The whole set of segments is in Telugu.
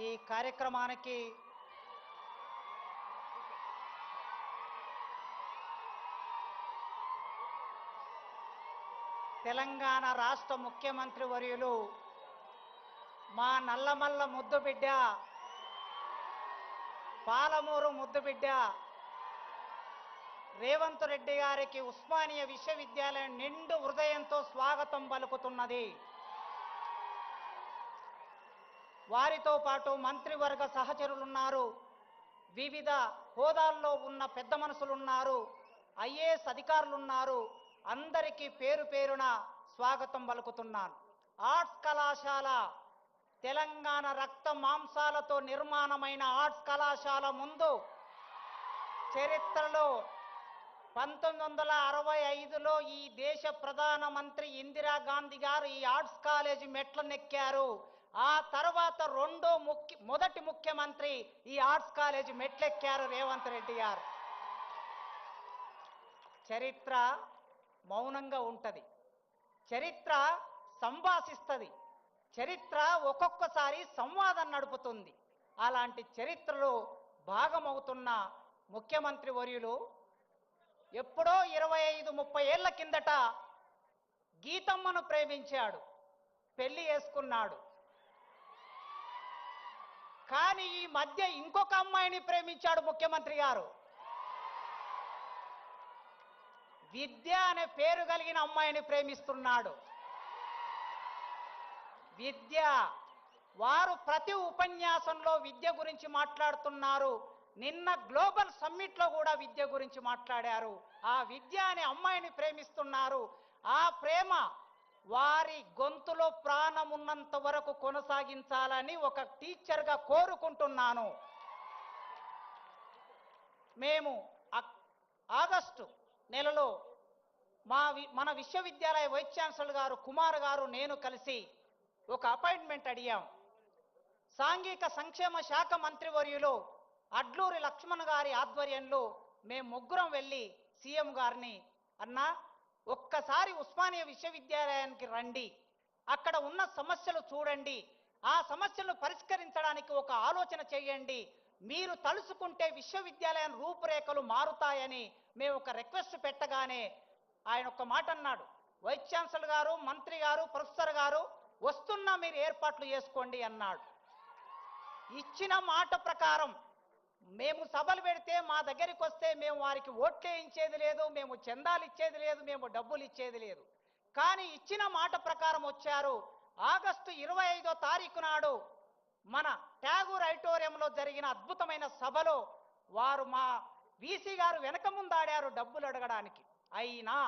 ఈ కార్యక్రమానికి తెలంగాణ రాష్ట్ర ముఖ్యమంత్రి వర్యులు మా నల్లమల్ల ముద్దుబిడ్డ, పాలమూరు ముద్దుబిడ్డ రేవంత్ రెడ్డి గారికి ఉస్మానియా విశ్వవిద్యాలయం నిండు హృదయంతో స్వాగతం పలుకుతున్నది. వారితో పాటు మంత్రివర్గ సహచరులున్నారు, వివిధ హోదాల్లో ఉన్న పెద్ద మనుషులున్నారు, ఐఏఎస్ అధికారులున్నారు. అందరికీ పేరు పేరున స్వాగతం పలుకుతున్నాను. ఆర్ట్స్ కళాశాల తెలంగాణ రక్త మాంసాలతో నిర్మాణమైన ఆర్ట్స్ కళాశాల ముందు చరిత్రలో 1965లో ఈ దేశ ప్రధానమంత్రి ఇందిరాగాంధీ గారు ఈ ఆర్ట్స్ కాలేజీ మెట్లనెక్కారు. ఆ తర్వాత మొదటి ముఖ్యమంత్రి ఈ ఆర్ట్స్ కాలేజీ మెట్లెక్కారు రేవంత్ రెడ్డి గారు. చరిత్ర మౌనంగా ఉంటది, చరిత్ర సంభాషిస్తుంది, చరిత్ర ఒక్కొక్కసారి సంవాదం నడుపుతుంది. అలాంటి చరిత్రలో భాగమవుతున్న ముఖ్యమంత్రి వర్యులు ఎప్పుడో 25-30 ఏళ్ల కిందట గీతమ్మను ప్రేమించాడు, పెళ్లి చేసుకున్నాడు. కానీ ఈ మధ్య ఇంకొక అమ్మాయిని ప్రేమించాడు ముఖ్యమంత్రి గారు. విద్య అనే పేరు కలిగిన అమ్మాయిని ప్రేమిస్తున్నాడు. విద్య, వారు ప్రతి ఉపన్యాసంలో విద్య గురించి మాట్లాడుతున్నారు. నిన్న గ్లోబల్ సమ్మిట్లో కూడా విద్య గురించి మాట్లాడారు. ఆ విద్య అనే అమ్మాయిని ప్రేమిస్తున్నారు. ఆ ప్రేమ వారి గొంతులో ప్రాణం ఉన్నంత వరకు కొనసాగించాలని ఒక టీచర్గా కోరుకుంటున్నాను. మేము ఆగస్టు నెలలో మన విశ్వవిద్యాలయ వైస్ ఛాన్సలర్ గారు కుమార్ గారు నేను కలిసి ఒక అపాయింట్మెంట్ అడిగాం. సాంఘిక సంక్షేమ శాఖ మంత్రివర్యులు అడ్లూరి లక్ష్మణ్ గారి ఆధ్వర్యంలో మేము ముగ్గురం వెళ్ళి సీఎం గారిని, అన్నా ఒక్కసారి ఉస్మానియా విశ్వవిద్యాలయానికి రండి, అక్కడ ఉన్న సమస్యలు చూడండి, ఆ సమస్యలను పరిష్కరించడానికి ఒక ఆలోచన చేయండి, మీరు తలుసుకుంటే విశ్వవిద్యాలయం రూపురేఖలు మారుతాయని మేము ఒక రిక్వెస్ట్ పెట్టగానే ఆయన ఒక్క మాట అన్నాడు, వైస్ ఛాన్సలర్ గారు, మంత్రి గారు, ప్రొఫెసర్ గారు వస్తున్నా, మీరు ఏర్పాట్లు చేసుకోండి అన్నాడు. ఇచ్చిన మాట ప్రకారం మేము సభలు పెడితే మా దగ్గరికి వస్తే మేము వారికి ఓట్లు వేయించేది లేదు, మేము చందాలు ఇచ్చేది లేదు, మేము డబ్బులు ఇచ్చేది లేదు. కానీ ఇచ్చిన మాట ప్రకారం వచ్చారు. ఆగస్టు 25వ తారీఖు నాడు మన ట్యాగూర్ ఆడిటోరియంలో జరిగిన అద్భుతమైన సభలో వారు మా వీసీ గారు వెనక ముందాడారు డబ్బులు అడగడానికి. అయినా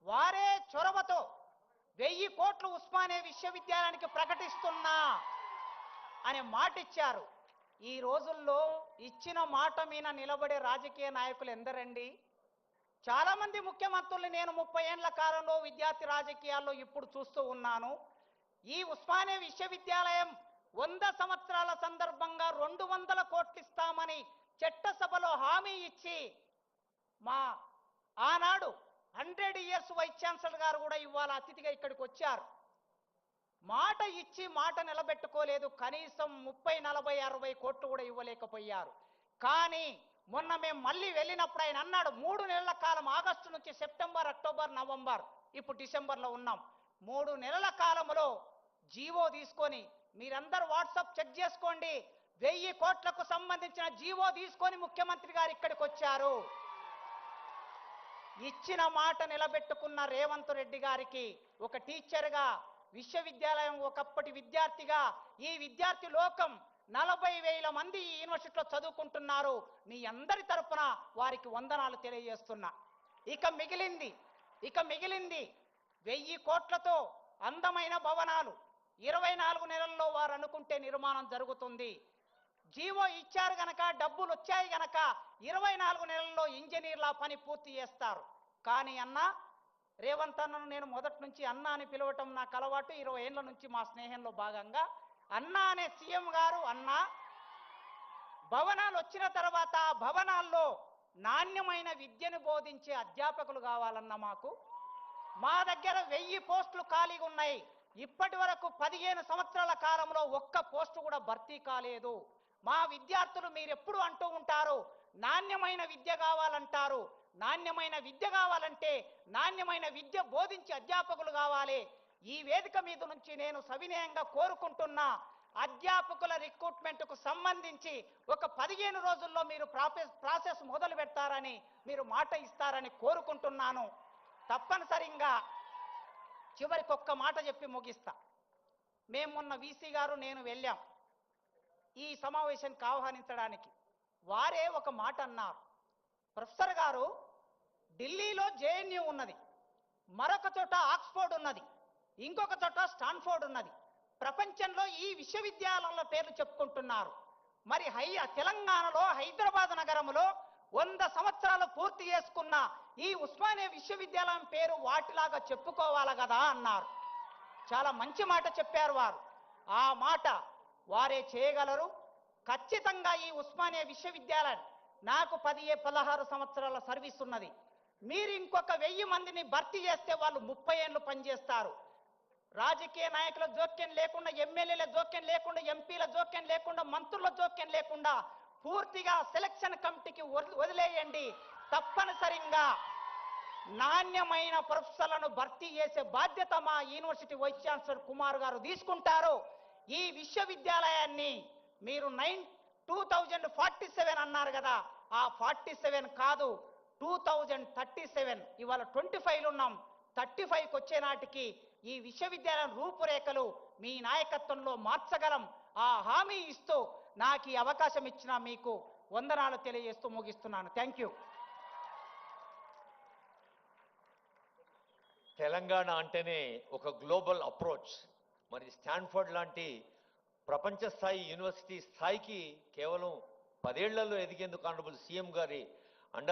వారే చొరవతో 1000 కోట్లు ఉస్మానియా విశ్వవిద్యాలయానికి ప్రకటిస్తున్నా అనే మాట ఇచ్చారు. ఈ రోజుల్లో ఇచ్చిన మాట మీద నిలబడే రాజకీయ నాయకులు ఎందరండి? చాలా మంది ముఖ్యమంత్రులు నేను 30 ఏళ్ల కాలంలో విద్యార్థి రాజకీయాల్లో ఇప్పుడు చూస్తూ ఉన్నాను. ఈ ఉస్మానియా విశ్వవిద్యాలయం 100 సంవత్సరాల సందర్భంగా 200 కోట్లు ఇస్తామని చట్టసభలో హామీ ఇచ్చి మా ఆనాడు 100 ఇయర్స్ వైస్ ఛాన్సలర్ గారు కూడా ఇవాళ అతిథిగా ఇక్కడికి వచ్చారు. మాట ఇచ్చి మాట నిలబెట్టుకోలేదు. కనీసం 30, 40, 60 కోట్లు కూడా ఇవ్వలేకపోయారు. కానీ మొన్న మేము మళ్ళీ వెళ్ళినప్పుడు ఆయన అన్నాడు, 3 నెలల కాలం, ఆగస్టు నుంచి సెప్టెంబర్, అక్టోబర్, నవంబర్, ఇప్పుడు డిసెంబర్లో ఉన్నాం, 3 నెలల కాలంలో జీవో తీసుకొని, మీరందరూ వాట్సాప్ చెక్ చేసుకోండి, 1000 కోట్లకు సంబంధించిన జీవో తీసుకొని ముఖ్యమంత్రి గారు ఇక్కడికి వచ్చారు. ఇచ్చిన మాట నిలబెట్టుకున్న రేవంత్ రెడ్డి గారికి ఒక టీచర్గా, విశ్వవిద్యాలయం ఒకప్పటి విద్యార్థిగా, ఈ విద్యార్థి లోకం 40,000 మంది ఈ యూనివర్సిటీలో చదువుకుంటున్నారు. మీ అందరి తరపున వారికి వందనాలు తెలియజేస్తున్నా. ఇక మిగిలింది 1000 కోట్లతో అందమైన భవనాలు 24 నెలల్లో వారు అనుకుంటే నిర్మాణం జరుగుతుంది. జీవో ఇచ్చారు గనక, డబ్బులు వచ్చాయి గనక 24 నెలల్లో ఇంజనీర్ల పని పూర్తి చేస్తారు. కానీ అన్నా, రేవంత్ అన్నను నేను మొదటి నుంచి అన్న అని పిలవటం నాకు అలవాటు. 20 ఏళ్ల నుంచి మా స్నేహంలో భాగంగా అన్నా అనే సీఎం గారు, అన్నా భవనాలు వచ్చిన తర్వాత భవనాల్లో నాణ్యమైన విద్యను బోధించే అధ్యాపకులు కావాలన్నా మాకు. మా దగ్గర 1000 పోస్టులు ఖాళీగా ఉన్నాయి. ఇప్పటి వరకు 15 సంవత్సరాల కాలంలో ఒక్క పోస్టు కూడా భర్తీ కాలేదు. మా విద్యార్థులు మీరెప్పుడు అంటూ ఉంటారు, నాణ్యమైన విద్య కావాలంటారు. నాణ్యమైన విద్య కావాలంటే నాణ్యమైన విద్య బోధించే అధ్యాపకులు కావాలి. ఈ వేదిక మీద నుంచి నేను సవినయంగా కోరుకుంటున్నా, అధ్యాపకుల రిక్రూట్మెంట్కు సంబంధించి ఒక 15 రోజుల్లో మీరు ప్రాసెస్ మొదలు పెడతారని, మీరు మాట ఇస్తారని కోరుకుంటున్నాను. తప్పనిసరిగా చివరికి ఒక్క మాట చెప్పి ముగిస్తా. మేము మొన్న వీసీ గారు నేను వెళ్ళాం ఈ సమావేశానికి ఆహ్వానించడానికి. వారే ఒక మాట అన్నారు, ప్రొఫెసర్ గారు ఢిల్లీలో జేఎన్యూ ఉన్నది, మరొక చోట ఆక్స్ఫోర్డ్ ఉన్నది, ఇంకొక చోట స్టాన్ఫోర్డ్ ఉన్నది. ప్రపంచంలో ఈ విశ్వవిద్యాలయాల పేర్లు చెప్పుకుంటున్నారు. మరి తెలంగాణలో హైదరాబాద్ నగరంలో 100 సంవత్సరాలు పూర్తి చేసుకున్న ఈ ఉస్మానియా విశ్వవిద్యాలయం పేరు వాటిలాగా చెప్పుకోవాలి కదా అన్నారు. చాలా మంచి మాట చెప్పారు వారు. ఆ మాట వారే చేయగలరు. ఖచ్చితంగా ఈ ఉస్మానియా విశ్వవిద్యాలయం నాకు 16 సంవత్సరాల సర్వీస్ ఉన్నది. మీరు ఇంకొక 1000 మందిని భర్తీ చేస్తే వాళ్ళు 30 ఏళ్ళు పనిచేస్తారు. రాజకీయ నాయకుల జోక్యం లేకుండా, ఎమ్మెల్యేల జోక్యం లేకుండా, ఎంపీల జోక్యం లేకుండా, మంత్రుల జోక్యం లేకుండా పూర్తిగా సెలక్షన్ కమిటీకి వదిలేయండి. తప్పనిసరిగా నాణ్యమైన ప్రొఫెసర్లను భర్తీ చేసే బాధ్యత మా యూనివర్సిటీ వైస్ ఛాన్సలర్ కుమార్ గారు తీసుకుంటారు. ఈ విశ్వవిద్యాలయాన్ని మీరు 2047 అన్నారు కదా, ఆ 47 కాదు 2037. ఇవాళ 25 ఉన్నాం, 35కి వచ్చే నాటికి ఈ విశ్వవిద్యాలయం రూపురేఖలు మీ నాయకత్వంలో మార్చగలం. ఆ హామీ ఇస్తూ నాకు ఈ అవకాశం ఇచ్చిన మీకు వందనాలు తెలియజేస్తూ ముగిస్తున్నాను. Thank you. తెలంగాణ అంటేనే ఒక గ్లోబల్ అప్రోచ్. మరి స్టాన్ఫోర్డ్ లాంటి ప్రపంచ స్థాయి యూనివర్సిటీ స్థాయికి కేవలం 10 ఏళ్లలో ఎదిగేందుకు ఆనరబుల్ సీఎం గారి అండర్